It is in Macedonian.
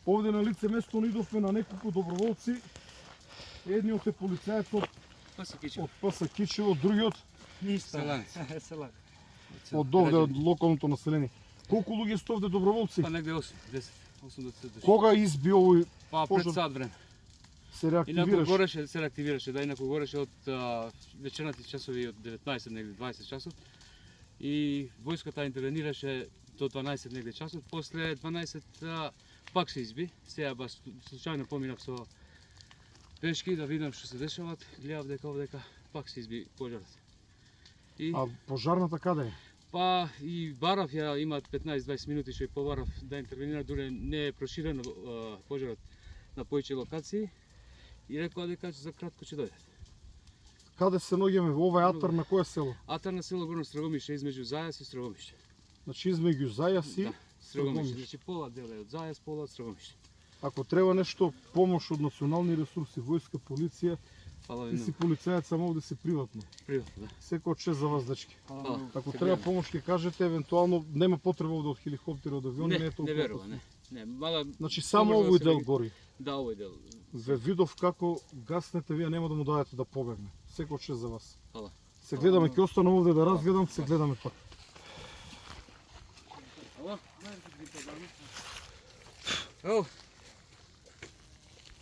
Овде на лице место идовме на неколку доброволци. Едниот е полицаец од ПС Кичево, другиот од овде, од локалното население. Колку луѓе сте овде доброволци? Па негде 8, 10, 8 до 10 души. Кога изби овој Па пред сат време. се реактивираше? Се реактивираше, да, инаку гореше од вечерните часови од 19 негде 20 часот. И војската интервенираше до 12 негде часот, после 12 пак се изби. Сега бас случајно поминав со пешки да видам што се дешават, гледав дека овдека пак се изби пожарот. И А пожарната каде е? па и барав ја имаат 15-20 минути што и побарав да интервенира, дуре не е проширено пожарот на поиќе локации и рекоа дека за кратко ќе дојдат. Каде се наоѓаме во овој атар на кое село? Атар на село Горно Строгомиште, измеѓу Зајас и Строгомиште. Значи измеѓу Зајас и Да, Строгомиште. Значи пола дел е од Зајас, пола од Строгомиште. Ако треба нешто помош од национални ресурси, војска, полиција, Фала ви ти си многу. полицаец, само овде си приватно. Приватно, да. Секој чест за вас, дечки. Фала. Ако Се треба гледам. помош ќе кажете, евентуално нема потреба овде од хеликоптери, од авиони, не е Не толку. верува, не. Не, мала Значи само Може да овој се дел реги- гори. да овој дел. Ве видов како гаснете, вие нема да му дадете да побегне. Секој чест за вас. Фала. Се гледаме, ќе останам овде да разгледам, се гледаме пак. Ало.